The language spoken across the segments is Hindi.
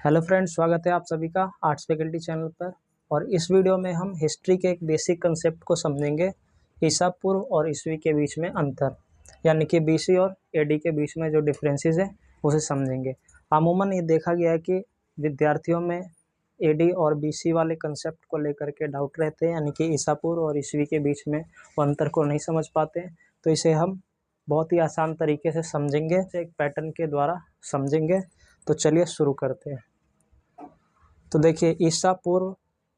हेलो फ्रेंड्स, स्वागत है आप सभी का आर्ट्स फैकल्टी चैनल पर। और इस वीडियो में हम हिस्ट्री के एक बेसिक कंसेप्ट को समझेंगे। ईसा पूर्व और ईस्वी के बीच में अंतर, यानी कि बीसी और एडी के बीच में जो डिफरेंसेस है उसे समझेंगे। अमूमन ये देखा गया है कि विद्यार्थियों में एडी और बीसी वाले कंसेप्ट को लेकर के डाउट रहते हैं, यानी कि ईसा पूर्व और ईस्वी के बीच में वो अंतर को नहीं समझ पाते हैं। तो इसे हम बहुत ही आसान तरीके से समझेंगे, एक पैटर्न के द्वारा समझेंगे। तो चलिए शुरू करते हैं। तो देखिए, ईसा पूर्व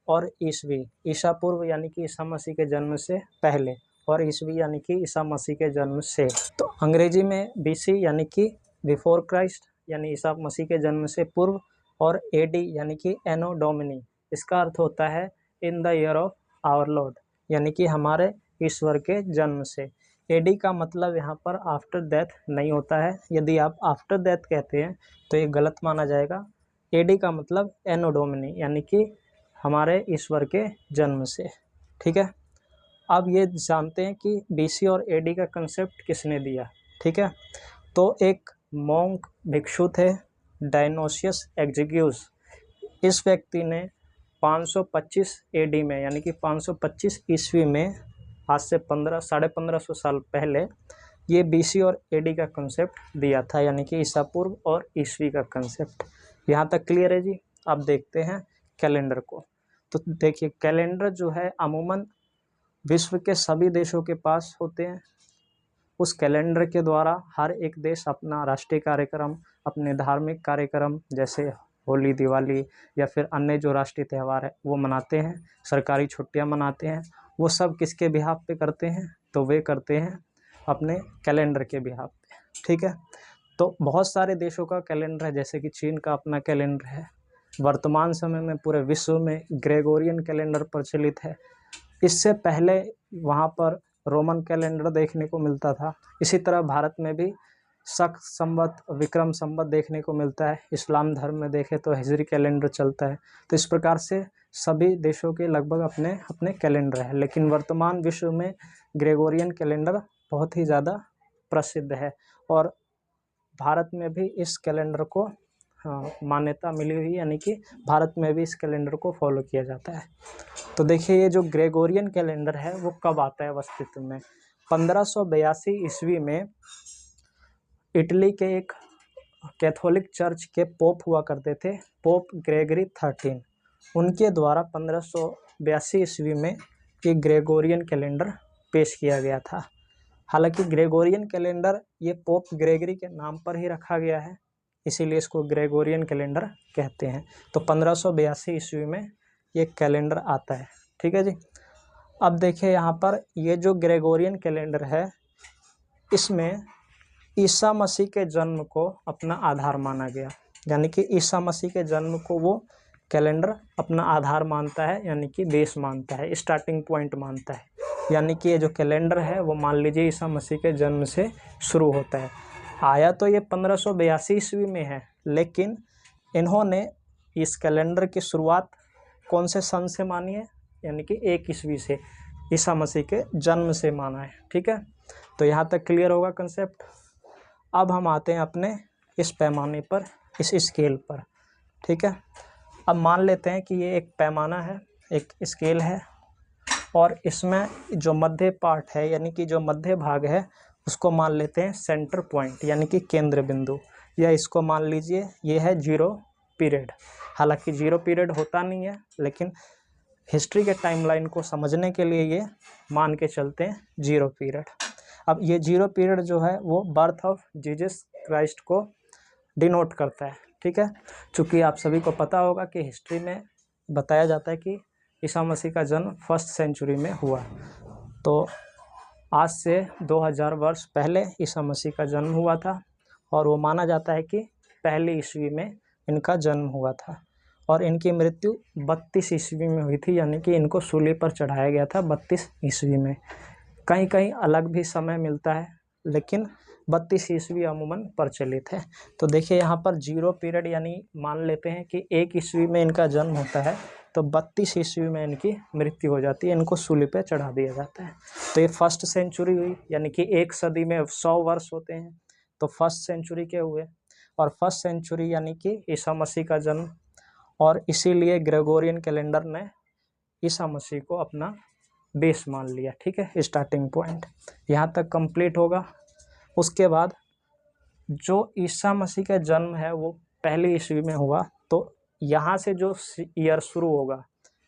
और ईस्वी। ईसा पूर्व यानी कि ईसा मसीह के जन्म से पहले, और ईस्वी यानी कि ईसा मसीह के जन्म से। तो अंग्रेजी में बीसी यानी कि बिफोर क्राइस्ट, यानी ईसा मसीह के जन्म से पूर्व, और एडी यानी कि एनो डोमिनी, इसका अर्थ होता है in the year of our lord, यानी कि हमारे ईश्वर के जन्म से। एडी का मतलब यहाँ पर आफ्टर डेथ नहीं होता है। यदि आप आफ्टर डेथ कहते हैं तो ये गलत माना जाएगा। एडी का मतलब एनो डोमिनी, यानी कि हमारे ईश्वर के जन्म से। ठीक है, अब ये जानते हैं कि बीसी और एडी का कंसेप्ट किसने दिया। ठीक है, तो एक मॉन्क भिक्षु थे, डायनोसियस एग्जिग्यूस। इस व्यक्ति ने 525 एडी में, यानी कि 525 ईस्वी में, आज से 1500 साल पहले, ये बीसी और एडी का कंसेप्ट दिया था, यानी कि ईसा पूर्व और ईस्वी का कंसेप्ट। यहाँ तक क्लियर है जी। अब देखते हैं कैलेंडर को। तो देखिए, कैलेंडर जो है अमूमन विश्व के सभी देशों के पास होते हैं। उस कैलेंडर के द्वारा हर एक देश अपना राष्ट्रीय कार्यक्रम, अपने धार्मिक कार्यक्रम जैसे होली, दिवाली या फिर अन्य जो राष्ट्रीय त्यौहार है वो मनाते हैं, सरकारी छुट्टियां मनाते हैं। वो सब किसके बिहाफ पे करते हैं? तो वे करते हैं अपने कैलेंडर के बिहाफ पे। ठीक है, तो बहुत सारे देशों का कैलेंडर है, जैसे कि चीन का अपना कैलेंडर है। वर्तमान समय में पूरे विश्व में ग्रेगोरियन कैलेंडर प्रचलित है। इससे पहले वहाँ पर रोमन कैलेंडर देखने को मिलता था। इसी तरह भारत में भी शक संवत, विक्रम संवत देखने को मिलता है। इस्लाम धर्म में देखें तो हिजरी कैलेंडर चलता है। तो इस प्रकार से सभी देशों के लगभग अपने अपने कैलेंडर है, लेकिन वर्तमान विश्व में ग्रेगोरियन कैलेंडर बहुत ही ज़्यादा प्रसिद्ध है। और भारत में भी इस कैलेंडर को मान्यता मिली हुई, यानी कि भारत में भी इस कैलेंडर को फॉलो किया जाता है। तो देखिए, ये जो ग्रेगोरियन कैलेंडर है वो कब आता है अस्तित्व में? 1582 ईस्वी में इटली के एक कैथोलिक चर्च के पोप हुआ करते थे, पोप ग्रेगरी 13। उनके द्वारा 1582 ईस्वी में ये ग्रेगोरियन कैलेंडर पेश किया गया था। हालांकि ग्रेगोरियन कैलेंडर ये पोप ग्रेगरी के नाम पर ही रखा गया है, इसीलिए इसको ग्रेगोरियन कैलेंडर कहते हैं। तो 1582 ईस्वी में ये कैलेंडर आता है। ठीक है जी। अब देखिए, यहाँ पर ये जो ग्रेगोरियन कैलेंडर है, इसमें ईसा मसीह के जन्म को अपना आधार माना गया, यानी कि ईसा मसीह के जन्म को वो कैलेंडर अपना आधार मानता है, यानी कि बेस मानता है, स्टार्टिंग पॉइंट मानता है। यानी कि ये जो कैलेंडर है वो मान लीजिए ईसा मसीह के जन्म से शुरू होता है। आया तो ये 1582 ईस्वी में है, लेकिन इन्होंने इस कैलेंडर की शुरुआत कौन से सन से मानी है? यानी कि 1 ईस्वी से, ईसा मसीह के जन्म से माना है। ठीक है, तो यहाँ तक क्लियर होगा कंसेप्ट। अब हम आते हैं अपने इस पैमाने पर, इस स्केल पर। ठीक है, अब मान लेते हैं कि ये एक पैमाना है, एक स्केल है, और इसमें जो मध्य पार्ट है, यानी कि जो मध्य भाग है, उसको मान लेते हैं सेंटर पॉइंट, यानी कि केंद्र बिंदु, या इसको मान लीजिए ये है 0 पीरियड। हालांकि 0 पीरियड होता नहीं है, लेकिन हिस्ट्री के टाइमलाइन को समझने के लिए ये मान के चलते हैं 0 पीरियड। अब ये 0 पीरियड जो है वो बर्थ ऑफ जीसस क्राइस्ट को डिनोट करता है। ठीक है, चूँकि आप सभी को पता होगा कि हिस्ट्री में बताया जाता है कि ईसा मसीह का जन्म 1st सेंचुरी में हुआ। तो आज से 2000 वर्ष पहले ईसा मसीह का जन्म हुआ था, और वो माना जाता है कि पहली ईस्वी में इनका जन्म हुआ था, और इनकी मृत्यु 32 ईस्वी में हुई थी, यानी कि इनको सूली पर चढ़ाया गया था 32 ईस्वी में। कहीं कहीं अलग भी समय मिलता है, लेकिन 32 ईस्वी अमूमन प्रचलित है। तो देखिए, यहाँ पर 0 पीरियड, यानी मान लेते हैं कि 1 ईस्वी में इनका जन्म होता है, तो 32 ईस्वी में इनकी मृत्यु हो जाती है, इनको सूली पे चढ़ा दिया जाता है। तो ये 1st सेंचुरी हुई, यानी कि 1 सदी में 100 वर्ष होते हैं, तो 1st सेंचुरी के हुए। और फर्स्ट सेंचुरी यानी कि ईसा मसीह का जन्म, और इसीलिए ग्रेगोरियन कैलेंडर ने ईसा मसीह को अपना बेस मान लिया। ठीक है, स्टार्टिंग पॉइंट यहाँ तक कंप्लीट होगा। उसके बाद जो ईसा मसीह का जन्म है वो पहली ईस्वी में हुआ, तो यहाँ से जो ईयर शुरू होगा,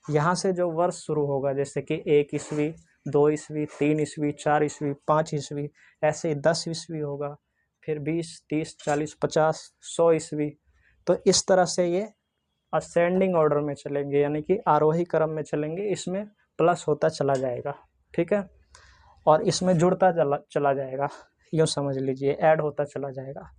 यहाँ से जो वर्ष शुरू होगा, जैसे कि 1 ईस्वी, 2 ईस्वी, 3 ईस्वी, 4 ईस्वी, 5 ईस्वी, ऐसे ही 10 ईस्वी होगा, फिर 20, 30, 40, 50, 100 ईस्वी। तो इस तरह से ये असेंडिंग ऑर्डर में चलेंगे, यानी कि आरोही क्रम में चलेंगे, इसमें प्लस होता चला जाएगा। ठीक है, और इसमें जुड़ता चला जाएगा, यूँ समझ लीजिए, ऐड होता चला जाएगा।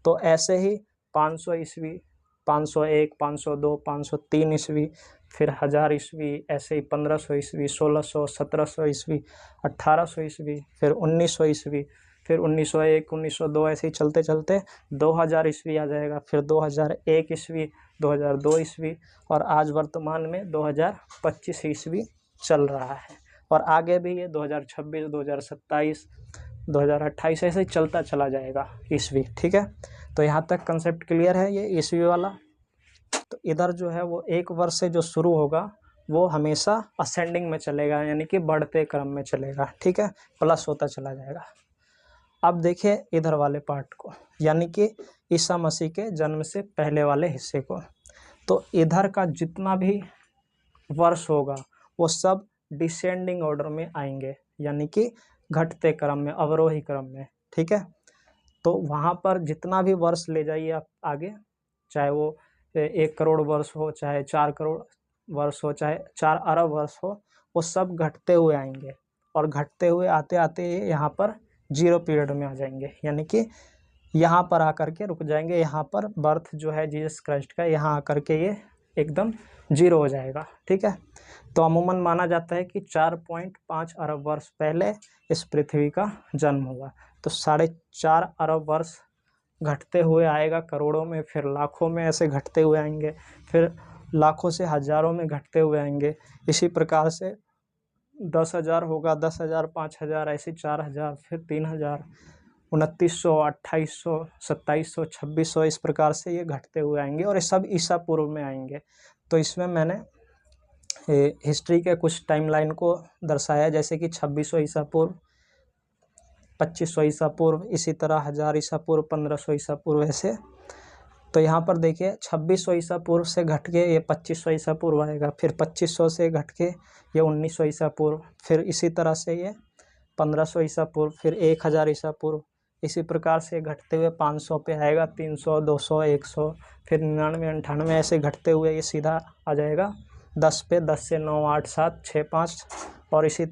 तो ऐसे ही 500 ईस्वी, 501, 502, 503 ईस्वी, फिर 1000 ईस्वी, ऐसे ही 1500 ईस्वी, 1600, 1700 ईस्वी, 1800 ईस्वी, फिर 1900 ईस्वी, फिर 1901, 1902, ऐसे ही चलते चलते 2000 ईस्वी आ जाएगा, फिर 2001 ईस्वी, 2002 ईस्वी, और आज वर्तमान में 2025 ईस्वी चल रहा है। और आगे भी ये 2026, 2027, 2028 ऐसे ही चलता चला जाएगा ईस्वी। ठीक है, तो यहाँ तक कंसेप्ट क्लियर है ये ईस्वी वाला। तो इधर जो है वो एक वर्ष से जो शुरू होगा वो हमेशा असेंडिंग में चलेगा, यानी कि बढ़ते क्रम में चलेगा। ठीक है, प्लस होता चला जाएगा। अब देखिए इधर वाले पार्ट को, यानी कि ईसा मसीह के जन्म से पहले वाले हिस्से को। तो इधर का जितना भी वर्ष होगा वो सब डिसेंडिंग ऑर्डर में आएंगे, यानी कि घटते क्रम में, अवरोही क्रम में। ठीक है, तो वहाँ पर जितना भी वर्ष ले जाइए आप आगे, चाहे वो 1 करोड़ वर्ष हो, चाहे 4 करोड़ वर्ष हो, चाहे 4 अरब वर्ष हो, वो सब घटते हुए आएंगे, और घटते हुए आते आते यहाँ पर 0 पीरियड में आ जाएंगे, यानी कि यहाँ पर आकर के रुक जाएंगे। यहाँ पर बर्थ जो है जीसस क्राइस्ट का, यहाँ आकर के ये एकदम 0 हो जाएगा। ठीक है, तो अमूमन माना जाता है कि 4.5 अरब वर्ष पहले इस पृथ्वी का जन्म हुआ। तो 4.5 अरब वर्ष घटते हुए आएगा करोड़ों में, फिर लाखों में, ऐसे घटते हुए आएंगे, फिर लाखों से हजारों में घटते हुए आएंगे। इसी प्रकार से 10,000 होगा, 10,000, 5,000, ऐसे 4,000, फिर 3,000, 2900, 2800, 2700, 2600, इस प्रकार से ये घटते हुए आएंगे, और ये सब ईसा पूर्व में आएंगे। तो इसमें मैंने हिस्ट्री के कुछ टाइमलाइन को दर्शाया, जैसे कि 2600 ईसा पूर्व, 2500 ईसा पूर्व, इसी तरह 1000 ईसा पूर्व, 1500 ईसा पूर्व, ऐसे। तो यहाँ पर देखिए 2600 ईसा पूर्व से घट के ये 2500 ईसा पूर्व आएगा, फिर 2500 से घट के ये 1900 ईसा पूर्व, फिर इसी तरह से ये 1500 ईसा पूर्व, फिर 1000 ईसा पूर्व, इसी प्रकार से घटते हुए 500 पे आएगा, 300, 200, 100, फिर 99, 98, ऐसे घटते हुए ये सीधा आ जाएगा 10 पे, 10 से 9, 8, 7, 6, 5, और इसी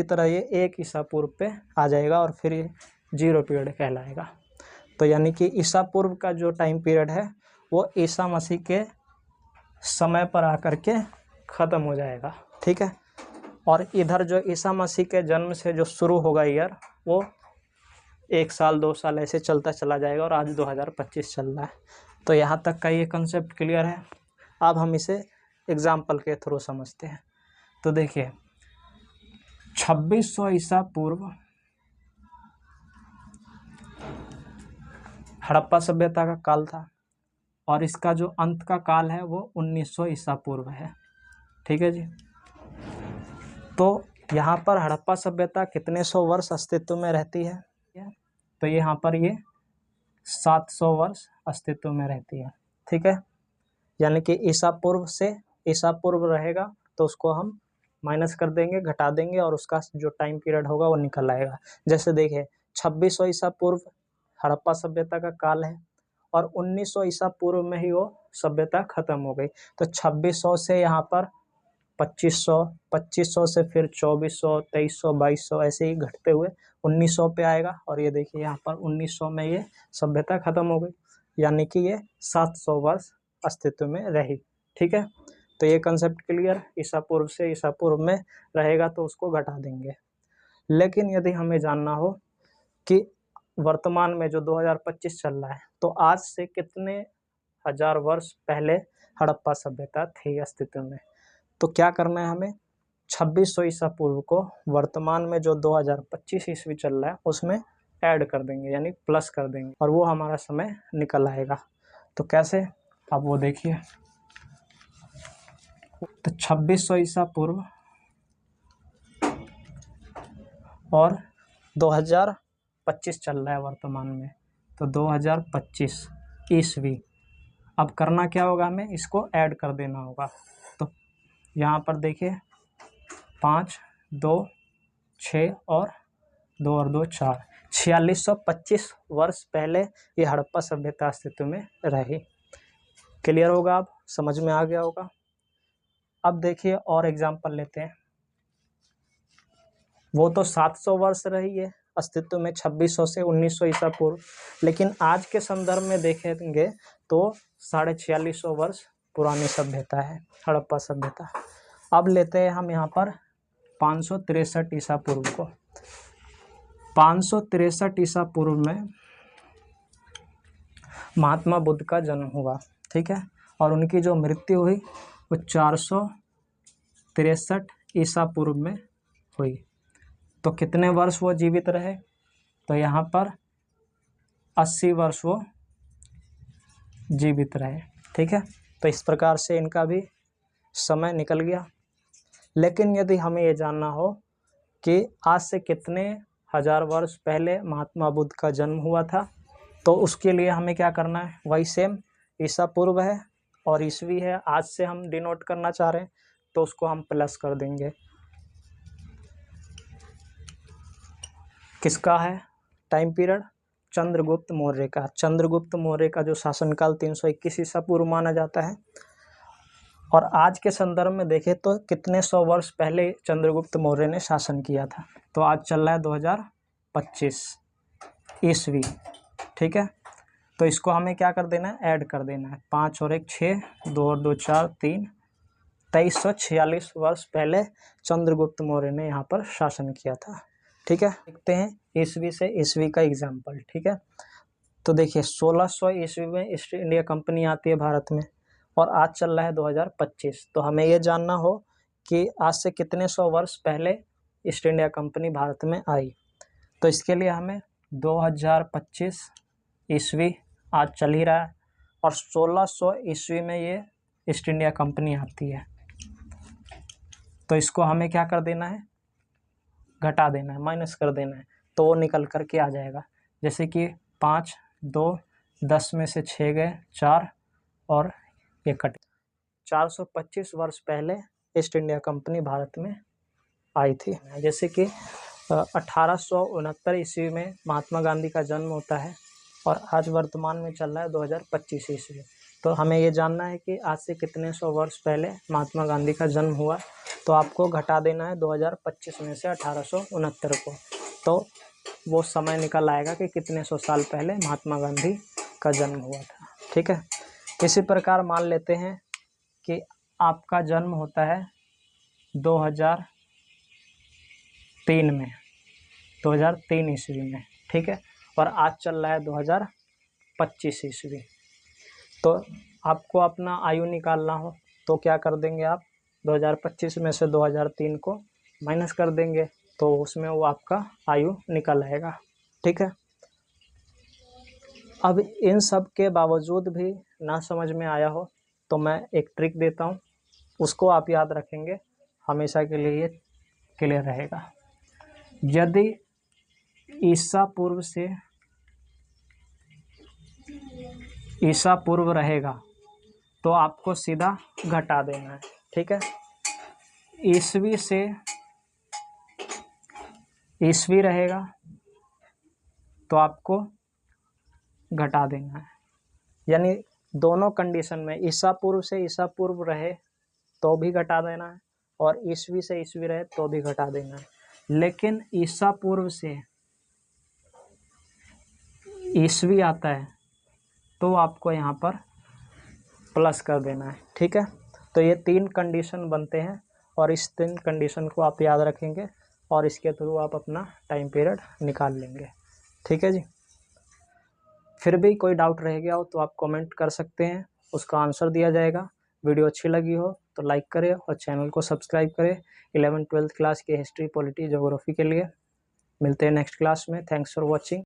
तरह ये 1 ईसा पूर्व पे आ जाएगा, और फिर ये 0 पीरियड कहलाएगा। तो यानी कि ईसा पूर्व का जो टाइम पीरियड है वो ईसा मसीह के समय पर आकर के ख़त्म हो जाएगा। ठीक है, और इधर जो ईसा मसीह के जन्म से जो शुरू होगा ईयर, वो 1 साल, 2 साल ऐसे चलता चला जाएगा, और आज 2025 चल रहा है। तो यहाँ तक का ये कंसेप्ट क्लियर है। अब हम इसे एग्जाम्पल के थ्रू समझते हैं। तो देखिए 2600 ईसा पूर्व हड़प्पा सभ्यता का काल था, और इसका जो अंत का काल है वो 1900 ईसा पूर्व है। ठीक है जी, तो यहाँ पर हड़प्पा सभ्यता कितने 100 वर्ष अस्तित्व में रहती है, तो यहाँ पर ये 700 वर्ष अस्तित्व में रहती है। ठीक है, यानी कि ईसा पूर्व से ईसा पूर्व रहेगा तो उसको हम माइनस कर देंगे, घटा देंगे, और उसका जो टाइम पीरियड होगा वो निकल आएगा। जैसे देखिए 2600 ईसा पूर्व हड़प्पा सभ्यता का काल है, और 1900 ईसा पूर्व में ही वो सभ्यता खत्म हो गई। तो 2600 से यहाँ पर 2500, 2500 से फिर 2400, 2300, 2200, ऐसे ही घटते हुए 1900 पे आएगा, और ये देखिए यहाँ पर 1900 में ये सभ्यता खत्म हो गई, यानी कि ये 700 वर्ष अस्तित्व में रही। ठीक है, तो ये कंसेप्ट क्लियर। ईसा पूर्व से ईसा पूर्व में रहेगा तो उसको घटा देंगे। लेकिन यदि हमें जानना हो कि वर्तमान में जो 2025 चल रहा है, तो आज से कितने हजार वर्ष पहले हड़प्पा सभ्यता थी अस्तित्व में, तो क्या करना है हमें, 2600 ईसा पूर्व को वर्तमान में जो 2025 ईस्वी चल रहा है उसमें ऐड कर देंगे यानी प्लस कर देंगे और वो हमारा समय निकल आएगा। तो कैसे, अब वो देखिए। तो 2600 ईसा पूर्व और 2025 चल रहा है वर्तमान में, तो 2025 ईस्वी। अब करना क्या होगा, हमें इसको ऐड कर देना होगा। तो यहाँ पर देखिए 5, 2, 6 और 2 और 2 4, 4625 वर्ष पहले ये हड़प्पा सभ्यता अस्तित्व में रही। क्लियर होगा, अब समझ में आ गया होगा। अब देखिए और एग्जाम्पल लेते हैं। वो तो 700 वर्ष रही है अस्तित्व में 2600 से 1900 ईसा पूर्व, लेकिन आज के संदर्भ में देखेंगे तो 4650 वर्ष पुरानी सभ्यता है हड़प्पा सभ्यता। अब लेते हैं हम यहाँ पर 563 ईसा पूर्व को। 563 ईसा पूर्व में महात्मा बुद्ध का जन्म हुआ, ठीक है, और उनकी जो मृत्यु हुई वो 463 ईसा पूर्व में हुई। तो कितने वर्ष वो जीवित रहे, तो यहाँ पर 80 वर्ष वो जीवित रहे, ठीक है। तो इस प्रकार से इनका भी समय निकल गया। लेकिन यदि हमें ये जानना हो कि आज से कितने हजार वर्ष पहले महात्मा बुद्ध का जन्म हुआ था, तो उसके लिए हमें क्या करना है, वही सेम ईसा पूर्व है और ईस्वी है, आज से हम डिनोट करना चाह रहे हैं तो उसको हम प्लस कर देंगे। किसका है टाइम पीरियड, चंद्रगुप्त मौर्य का। चंद्रगुप्त मौर्य का जो शासनकाल 321 ईसा पूर्व माना जाता है। और आज के संदर्भ में देखें तो कितने 100 वर्ष पहले चंद्रगुप्त मौर्य ने शासन किया था, तो आज चल रहा है 2025 ईस्वी, ठीक है। तो इसको हमें क्या कर देना है, ऐड कर देना है। 5 और 1 6, 2 और 2 4, 3, 2346 वर्ष पहले चंद्रगुप्त मौर्य ने यहाँ पर शासन किया था, ठीक है। देखते हैं ईस्वी से ईस्वी का एग्जाम्पल, ठीक है। तो देखिए 1600 ईस्वी में ईस्ट इंडिया कंपनी आती है भारत में और आज चल रहा है 2025। तो हमें ये जानना हो कि आज से कितने 100 वर्ष पहले ईस्ट इंडिया कंपनी भारत में आई। तो इसके लिए हमें 2025 ईस्वी आज चल ही रहा है और 1600 ईस्वी में ये ईस्ट इंडिया कंपनी आती है। तो इसको हमें क्या कर देना है, घटा देना है, माइनस कर देना है, तो वो निकल कर के आ जाएगा। जैसे कि 5, 2, 10 में से 6 गए 4 और ये कट। 425 वर्ष पहले ईस्ट इंडिया कंपनी भारत में आई थी। जैसे कि 1869 ईस्वी में महात्मा गांधी का जन्म होता है और आज वर्तमान में चल रहा है 2025 ईस्वी। तो हमें ये जानना है कि आज से कितने 100 वर्ष पहले महात्मा गांधी का जन्म हुआ, तो आपको घटा देना है 2025 में से 1869 को, तो वो समय निकल आएगा कि कितने 100 साल पहले महात्मा गांधी का जन्म हुआ था, ठीक है। इसी प्रकार मान लेते हैं कि आपका जन्म होता है 2003 में, 2003 ईस्वी में, ठीक है, और आज चल रहा है 2025 ईस्वी। तो आपको अपना आयु निकालना हो तो क्या कर देंगे आप, 2025 में से 2003 को माइनस कर देंगे, तो उसमें वो आपका आयु निकल आएगा, ठीक है। अब इन सब के बावजूद भी ना समझ में आया हो तो मैं एक ट्रिक देता हूँ, उसको आप याद रखेंगे, हमेशा के लिए ये क्लियर रहेगा। यदि ईसा पूर्व रहेगा तो आपको सीधा घटा देना है, ठीक है। ईस्वी से ईस्वी रहेगा तो आपको घटा देना है, यानी दोनों कंडीशन में ईसा पूर्व से ईसा पूर्व रहे तो भी घटा देना है और ईस्वी से ईस्वी रहे तो भी घटा देना है। लेकिन ईसा पूर्व से ईस्वी आता है तो आपको यहाँ पर प्लस कर देना है, ठीक है। तो ये 3 कंडीशन बनते हैं और इस 3 कंडीशन को आप याद रखेंगे और इसके थ्रू आप अपना टाइम पीरियड निकाल लेंगे, ठीक है जी। फिर भी कोई डाउट रह गया हो तो आप कमेंट कर सकते हैं, उसका आंसर दिया जाएगा। वीडियो अच्छी लगी हो तो लाइक करें और चैनल को सब्सक्राइब करें 11th 12th क्लास के हिस्ट्री, पॉलिटी, ज्योग्राफी के लिए। मिलते हैं नेक्स्ट क्लास में। Thanks for watching.